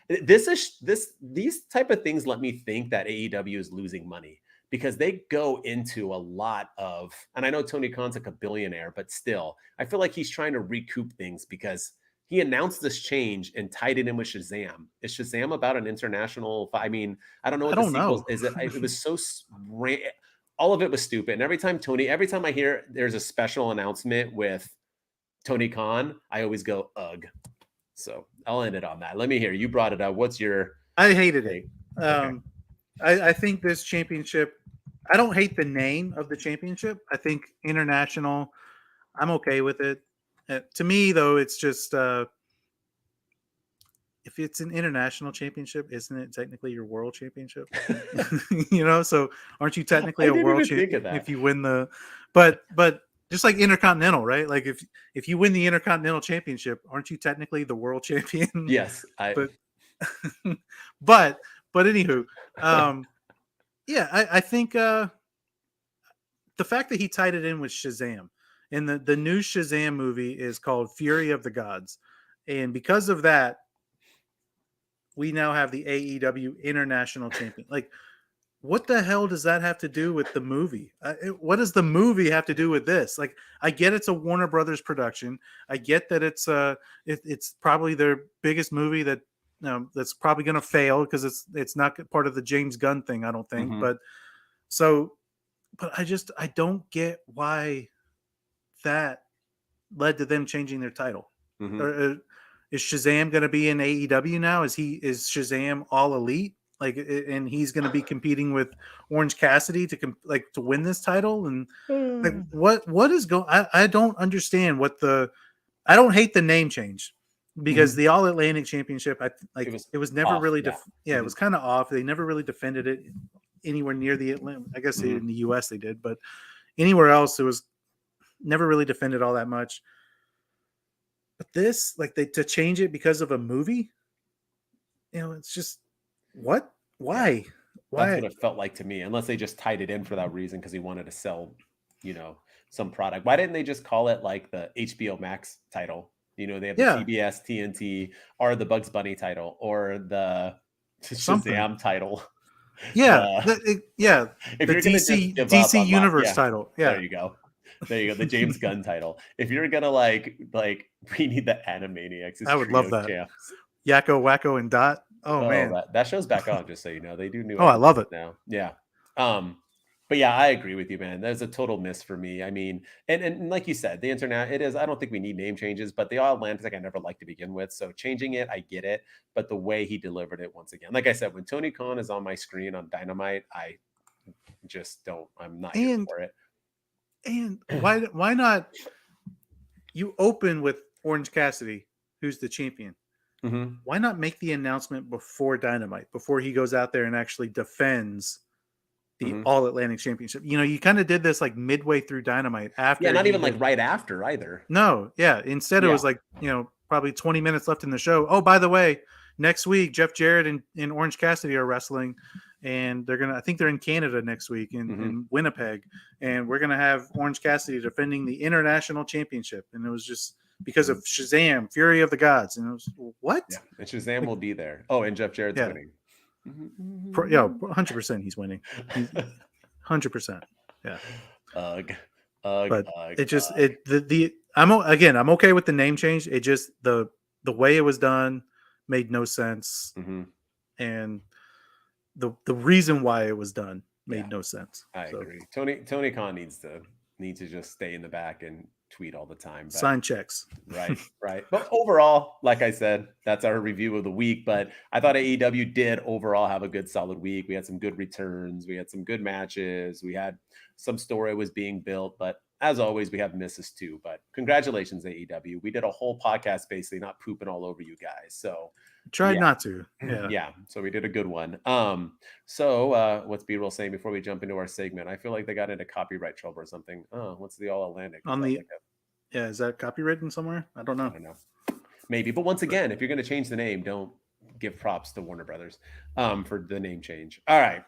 These type of things let me think that AEW is losing money, because they go into a lot of, and I know Tony Khan's like a billionaire, but still, I feel like he's trying to recoup things, because he announced this change and tied it in with Shazam. Is Shazam about an international? I mean, I don't know what the sequel is. It was so all of it was stupid. And every time I hear there's a special announcement with Tony Khan, I always go, ugh. So I'll end it on that. Let me hear. You brought it up. What's your? I hated it. Okay. I think this championship, I don't hate the name of the championship. I think international, I'm okay with it. To me, though, it's just if it's an international championship, isn't it technically your world championship? So aren't you technically a world champion if you win the? But just like intercontinental, right? Like if you win the intercontinental championship, aren't you technically the world champion? Yes, but anywho, I think the fact that he tied it in with Shazam, and the new Shazam movie is called Fury of the Gods, and because of that, we now have the AEW International Champion. Like, what the hell does that have to do with the movie? What does the movie have to do with this? Like, I get it's a Warner Brothers production. I get that it's probably their biggest movie that's probably going to fail, because it's not part of the James Gunn thing, I don't think. Mm-hmm. But I don't get why that led to them changing their title. Mm-hmm. Is Shazam going to be in AEW now? Is Shazam All Elite? Like, and he's going to be competing with Orange Cassidy to win this title, and like what is going? I don't understand I don't hate the name change, because the All Atlantic Championship, it was never off, really it was kind of off. They never really defended it anywhere near the Atlantic. I guess in the US they did, but anywhere else it was never really defended all that much. But this, to change it because of a movie, it's just. What? Why? That's what it felt like to me, unless they just tied it in for that reason, because he wanted to sell, some product. Why didn't they just call it like the HBO Max title? They have the TBS, TNT, or the Bugs Bunny title, or the Shazam title. Yeah, the DC Universe title. Yeah, there you go. The James Gunn title. If you're gonna like we need the Animaniacs. I would love that. Champs. Yakko, Wacko, and Dot. Oh Oh, man. that show's back on, just so you know. They do new Oh, I love episodes it. now. Yeah. But yeah, I agree with you, man. That's a total miss for me. I mean, and like you said, the internet, it is, I don't think we need name changes, but the All Atlantic I never liked to begin with. So changing it, I get it. But the way he delivered it once again, like I said, when Tony Khan is on my screen on Dynamite, I just don't, I'm not here And for it. why not? You open with Orange Cassidy, who's the champion. Mm-hmm. Why not make the announcement before Dynamite, before he goes out there and actually defends the Mm-hmm. All Atlantic Championship? You know, you kind of did this like midway through Dynamite Yeah, after not he even like had. right after either. No, yeah. Instead, it Yeah. was like, probably 20 minutes left in the show. Oh, by the way, next week, Jeff Jarrett and Orange Cassidy are wrestling. And I think they're in Canada next week in Winnipeg. And we're going to have Orange Cassidy defending the international championship. And it was just because of Shazam, Fury of the Gods. And it was, what? Yeah. And Shazam Like, will be there. Oh, and Jeff Jarrett's yeah. winning. Yeah, 100% he's winning. 100%. Yeah. Ugh. But it just Ugh. I'm okay with the name change. It just the way it was done made no sense, and the reason why it was done made no sense. I So agree. Tony Khan needs to just stay in the back and tweet all the time. But sign checks. right. But overall, like I said, that's our review of the week. But I thought AEW did overall have a good solid week. We had some good returns. We had some good matches. We had some story was being built. But as always, we have misses too. But congratulations, AEW. We did a whole podcast basically not pooping all over you guys. So Tried yeah. not to. Yeah. Yeah. So we did a good one. So what's B-roll saying before we jump into our segment? I feel like they got into copyright trouble or something. Oh, what's the All Atlantic? On the yeah, is that copywritten somewhere? I don't know. Maybe. But once again, if you're going to change the name, don't give props to Warner Brothers for the name change. All right.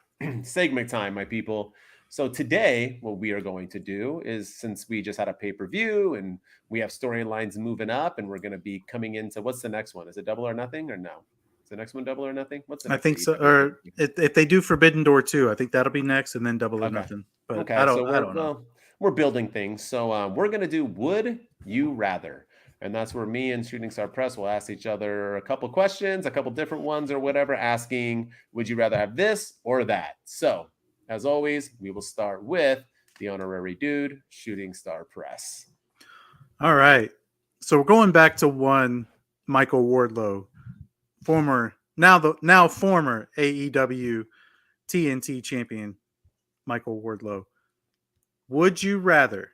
Segment time, my people. So today, what we are going to do is, since we just had a pay-per-view and we have storylines moving up, and we're going to be coming into, what's the next one? Is it Double or Nothing or no? Is the next one Double or Nothing? What's the next? I think so. Or if they do Forbidden Door 2, I think that'll be next, and then Double or Nothing. But okay, I don't know. We're building things. So we're going to do Would You Rather? And that's where me and Shooting Star Press will ask each other a couple questions, a couple different ones or whatever, asking, would you rather have this or that? So as always, we will start with the honorary dude, Shooting Star Press. All right. So we're going back to one Michael Wardlow, now former AEW TNT champion Michael Wardlow. Would you rather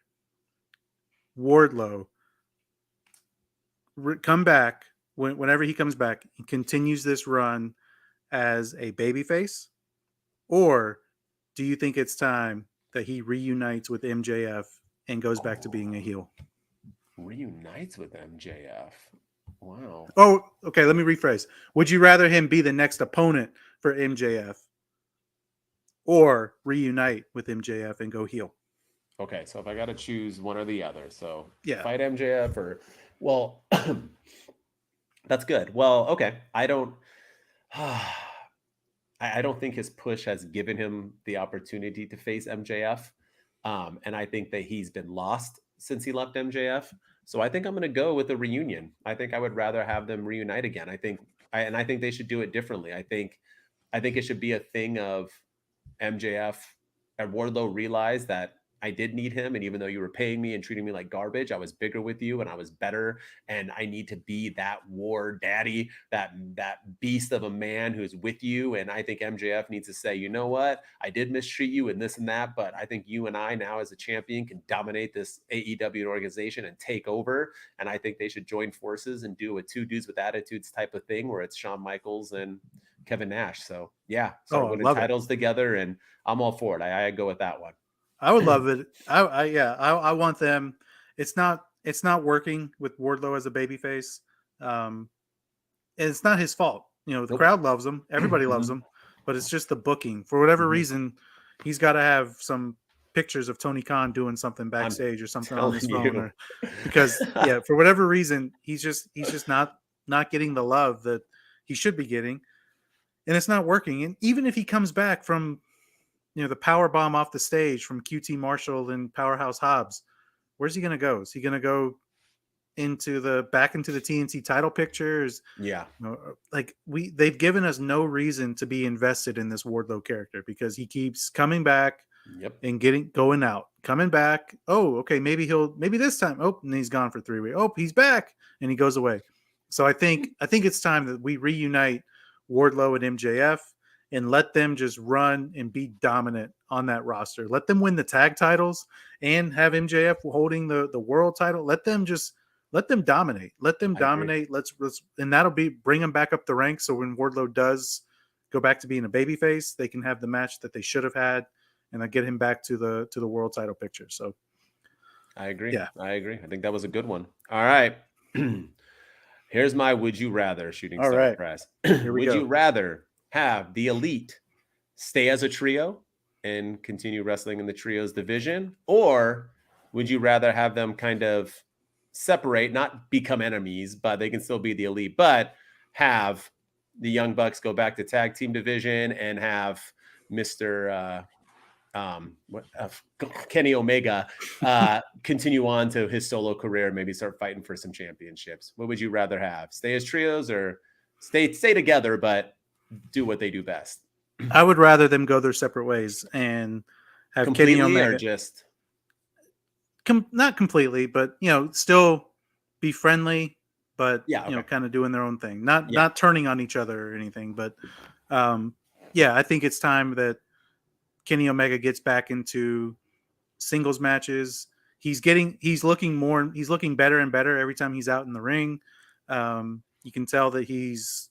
Wardlow come back whenever he comes back and continues this run as a babyface, or do you think it's time that he reunites with MJF and goes back to being a heel? Reunites with MJF. Wow. Oh, okay. Let me rephrase. Would you rather him be the next opponent for MJF or reunite with MJF and go heel? Okay, so if I got to choose one or the other, so yeah, fight MJF or, well, that's good. Well, okay. I don't think his push has given him the opportunity to face MJF. And I think that he's been lost since he left MJF. So I think I'm going to go with a reunion. I think I would rather have them reunite again. I think they should do it differently. I think it should be a thing of MJF and Wardlow realized that I did need him. And even though you were paying me and treating me like garbage, I was bigger with you and I was better. And I need to be that war daddy, that beast of a man who's with you. And I think MJF needs to say, you know what? I did mistreat you and this and that, but I think you and I now as a champion can dominate this AEW organization and take over. And I think they should join forces and do a two dudes with attitudes type of thing where it's Shawn Michaels and Kevin Nash. So yeah, start winning titles together, and I'm all for it. I go with that one. I would love it. I want them. It's not working with Wardlow as a babyface. And it's not his fault. You know, the crowd loves him. Everybody loves him, but it's just the booking. For whatever reason, he's got to have some pictures of Tony Khan doing something backstage or something on his phone, because for whatever reason, he's just not getting the love that he should be getting. And it's not working. And even if he comes back from, the power bomb off the stage from QT Marshall and Powerhouse Hobbs, where's he going to go? Is he going to go back into the TNT title pictures. Yeah. Like they've given us no reason to be invested in this Wardlow character because he keeps coming back and going out, coming back. Oh, okay, maybe this time. Oh, and he's gone for 3 weeks. Oh, he's back and he goes away. So I think it's time that we reunite Wardlow and MJF and let them just run and be dominant on that roster. Let them win the tag titles and have MJF holding the world title. Let them dominate. Let them dominate. Let's and that'll bring them back up the ranks. So when Wardlow does go back to being a babyface, they can have the match that they should have had, and then get him back to the world title picture. So I agree. Yeah, I agree. I think that was a good one. All right. Here's my would you rather shooting star press. Would you rather have the Elite stay as a trio and continue wrestling in the trios division, or would you rather have them kind of separate, not become enemies, but they can still be the Elite, but have the Young Bucks go back to tag team division and have Mr. Kenny Omega continue on to his solo career, maybe start fighting for some championships? What would you rather have? Stay as trios or stay together, but do what they do best? I would rather them go their separate ways and have completely Kenny Omega, or just not completely, but still be friendly, but kind of doing their own thing, not turning on each other or anything. But I think it's time that Kenny Omega gets back into singles matches. He's looking better and better every time he's out in the ring. You can tell that he's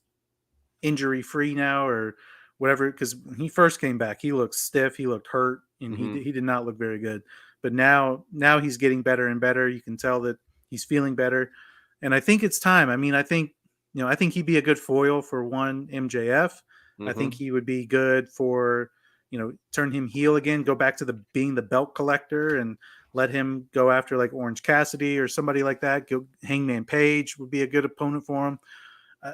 injury free now or whatever, because when he first came back, he looked stiff, he looked hurt, and he did not look very good. But now he's getting better and better. You can tell that he's feeling better, and I think it's time. I mean, I think he'd be a good foil for one MJF. I think he would be good for turn him heel again, go back to being the belt collector, and let him go after like Orange Cassidy or somebody like that. Hangman Page would be a good opponent for him.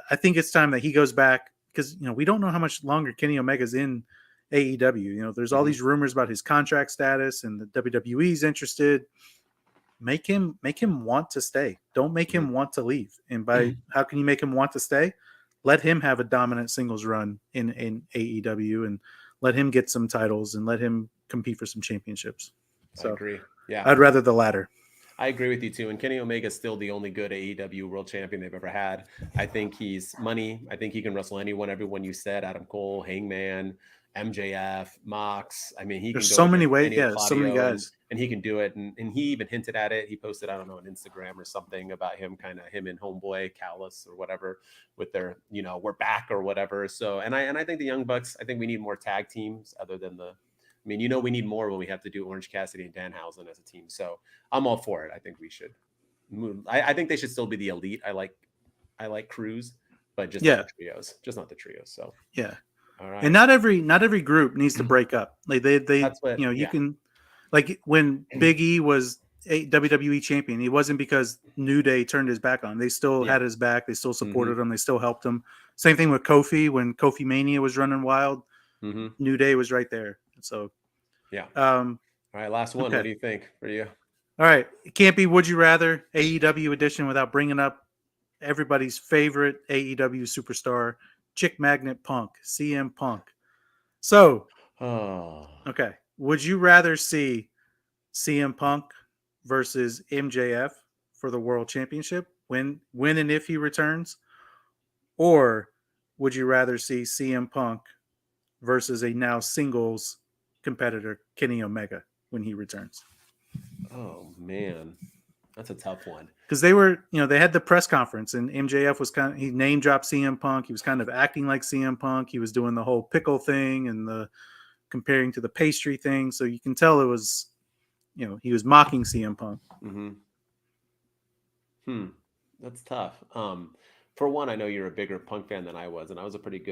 I think it's time that he goes back, because we don't know how much longer Kenny Omega's in AEW. There's all these rumors about his contract status, and the WWE's interested. Make him want to stay. Don't make him want to leave. And how can you make him want to stay? Let him have a dominant singles run in AEW and let him get some titles and let him compete for some championships. So I agree. Yeah, I'd rather the latter. I agree with you too. And Kenny Omega is still the only good AEW world champion they've ever had. I think he's money. I think he can wrestle everyone you said, Adam Cole, Hangman, MJF, Mox. I mean, There's so many ways. Yeah, so many guys. And he can do it. And he even hinted at it. He posted, I don't know, on Instagram or something about him and Homeboy, Callis or whatever, with their, we're back or whatever. So, and I think the Young Bucks, I think we need more tag teams other than we need more when we have to do Orange Cassidy and Danhausen as a team. So I'm all for it. I think we should move. I think they should still be the Elite. I like Cruz, but just not the trios. Just not the trios. So yeah. All right. And not every group needs to break up. Like you can, like when Big E was a WWE champion, it wasn't because New Day turned his back on him. They still had his back. They still supported him. They still helped him. Same thing with Kofi when Kofi Mania was running wild. New Day was right there. So all right, last one. Okay. What do you think for you? All right, it can't be Would You Rather AEW edition without bringing up everybody's favorite AEW superstar, Chick Magnet Punk, CM Punk. So, okay, would you rather see CM Punk versus MJF for the World Championship when and if he returns, or would you rather see CM Punk versus a now singles competitor, Kenny Omega, when he returns? Oh man, that's a tough one. Because they were, they had the press conference and MJF was he name dropped CM Punk. He was kind of acting like CM Punk. He was doing the whole pickle thing and the comparing to the pastry thing. So you can tell it was, he was mocking CM Punk. That's tough. For one, I know you're a bigger Punk fan than I was, and I was a pretty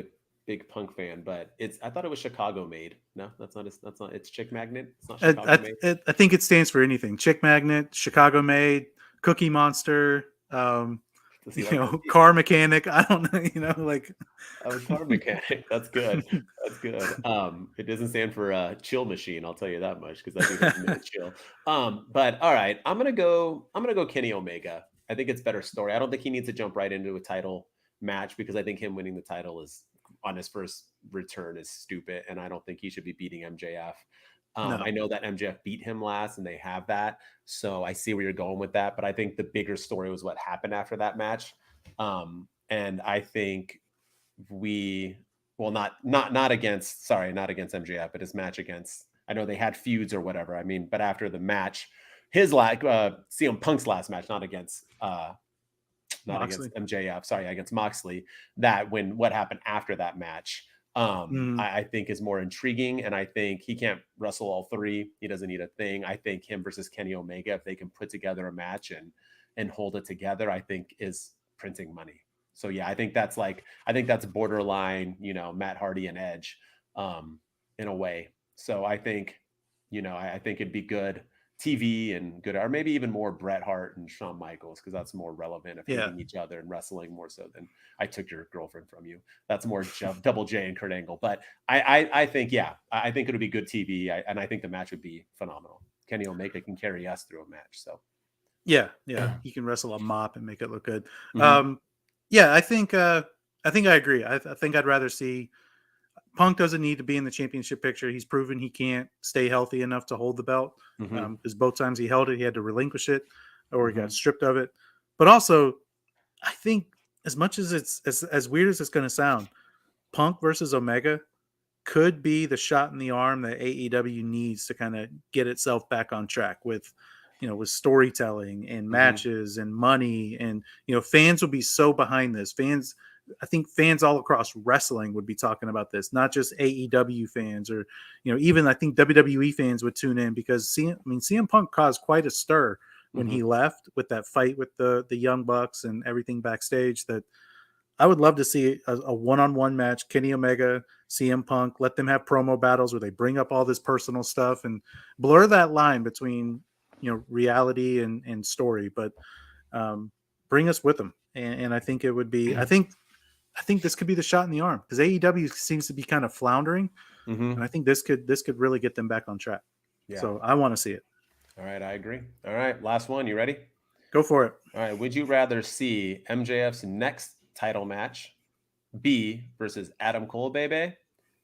big Punk fan, but I thought it was Chicago made. No, that's not. It's Chick Magnet. It's not Chicago made. I think it stands for anything. Chick Magnet, Chicago made, Cookie Monster, car mechanic. I don't know. Car mechanic. That's good. That's good. It doesn't stand for chill machine. I'll tell you that much because I think that's chill. But all right, I'm gonna go Kenny Omega. I think it's better story. I don't think he needs to jump right into a title match because I think him winning the title is on his first return is stupid, and I don't think he should be beating MJF. No. I know that MJF beat him last, and they have that, so I see where you're going with that. But I think the bigger story was what happened after that match, and I think we well not against not against MJF, but his match against. I know they had feuds or whatever. I mean, but after the match, his CM Punk's last match, not Moxley. against MJF, sorry, against Moxley, that when what happened after that match, I think is more intriguing. And I think he can't wrestle all three. He doesn't need a thing. I think him versus Kenny Omega, if they can put together a match and hold it together, I think is printing money. So yeah, I think that's borderline, Matt Hardy and Edge, in a way. So I think, I think it'd be good TV and good, or maybe even more Bret Hart and Shawn Michaels, because that's more relevant of hating each other and wrestling more so than I took your girlfriend from you. That's more Double J and Kurt Angle. But I think, I think it would be good TV, and I think the match would be phenomenal. Kenny Omega can carry us through a match. So yeah, he can wrestle a mop and make it look good. Mm-hmm. I think I agree. I think I'd rather see. Punk doesn't need to be in the championship picture. He's proven he can't stay healthy enough to hold the belt, because both times he held it, he had to relinquish it or he got stripped of it. But also, I think as much as it's as weird as it's going to sound, Punk versus Omega could be the shot in the arm that AEW needs to kind of get itself back on track with, with storytelling and matches and money. And, fans will be so behind this. I think fans all across wrestling would be talking about this, not just AEW fans or, even I think WWE fans would tune in because CM Punk caused quite a stir when he left with that fight with the Young Bucks and everything backstage. That I would love to see a one-on-one match, Kenny Omega, CM Punk, let them have promo battles where they bring up all this personal stuff and blur that line between, reality and story, but bring us with them. And I think it would be, I think this could be the shot in the arm because AEW seems to be kind of floundering, and I think this could really get them back on track. Yeah. So I want to see it. All right, I agree. All right, last one. You ready? Go for it. All right. Would you rather see MJF's next title match be versus Adam Cole, baby,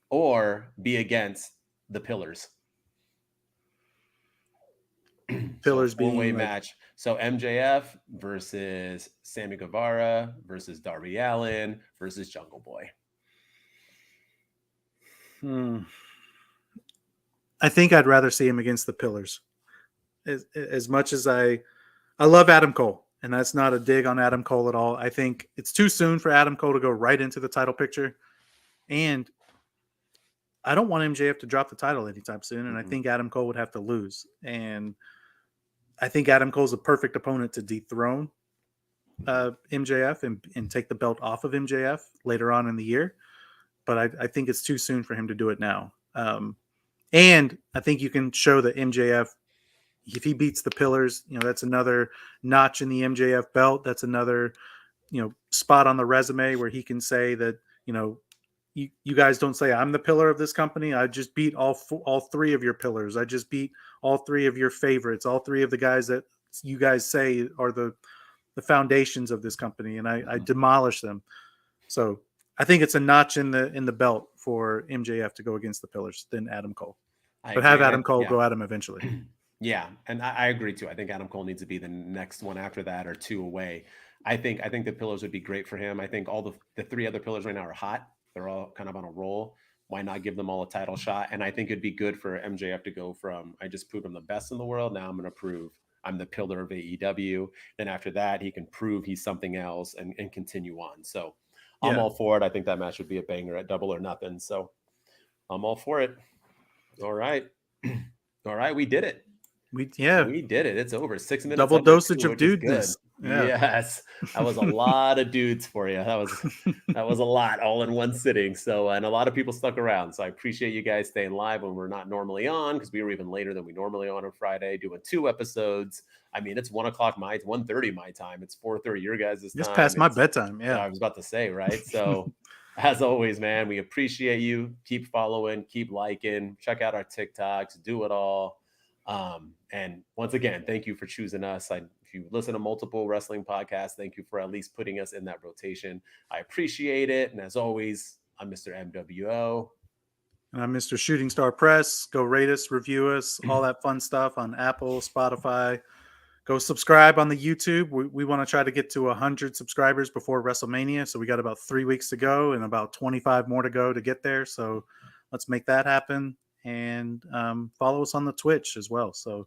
or be against the Pillars? Pillars so four-way match. So MJF versus Sammy Guevara versus Darby Allin versus Jungle Boy. I think I'd rather see him against the Pillars. As much as I love Adam Cole, and that's not a dig on Adam Cole at all. I think it's too soon for Adam Cole to go right into the title picture, and I don't want MJF to drop the title anytime soon. And I think Adam Cole would have to lose, and I think Adam Cole's a perfect opponent to dethrone MJF and take the belt off of MJF later on in the year. But I think it's too soon for him to do it now. And I think you can show that MJF, if he beats the Pillars, that's another notch in the MJF belt. That's another, spot on the resume where he can say that, you guys don't say I'm the pillar of this company. I just beat all three of your pillars. I just beat all three of your favorites, all three of the guys that you guys say are the foundations of this company, and I demolish them. So I think it's a notch in the belt for MJF to go against the Pillars than Adam Cole. But have Adam Cole go at him eventually. Yeah, and I agree too. I think Adam Cole needs to be the next one after that or two away. I think the Pillars would be great for him. I think all the three other Pillars right now are hot. They're all kind of on a roll. Why not give them all a title shot? And I think it'd be good for MJF to go from, I just proved I'm the best in the world. Now I'm going to prove I'm the pillar of AEW. Then after that, he can prove he's something else and continue on. So I'm all for it. I think that match would be a banger at Double or Nothing. So I'm all for it. All right. All right. We did it. We did it. It's over. 6 minutes. Double dosage of dudeness. Yeah. Yes, that was a lot of dudes for you. That was a lot all in one sitting. So, and a lot of people stuck around. So I appreciate you guys staying live when we're not normally on, because we were even later than we normally on Friday, doing 2 episodes. I mean, it's 1:00 my 1:30 my time. It's 4:30 your guys' time. Just past my bedtime. Yeah, I was about to say, right? So. As always, man, we appreciate you. Keep following, keep liking, check out our TikToks, do it all. And once again, thank you for choosing us. I if you listen to multiple wrestling podcasts, thank you for at least putting us in that rotation. I appreciate it. And as always, I'm Mr. MWO. And I'm Mr. Shooting Star Press. Go rate us, review us, all that fun stuff on Apple, Spotify. Go subscribe on the YouTube. We want to try to get to 100 subscribers before WrestleMania. So we got about 3 weeks to go and about 25 more to go to get there. So let's make that happen. And follow us on the Twitch as well. So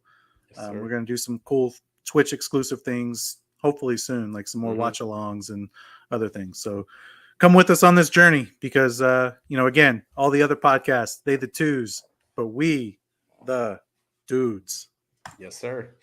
we're going to do some cool Twitch exclusive things hopefully soon, like some more watch alongs and other things. So come with us on this journey because, again, all the other podcasts, they the twos, but we the dudes. Yes, sir.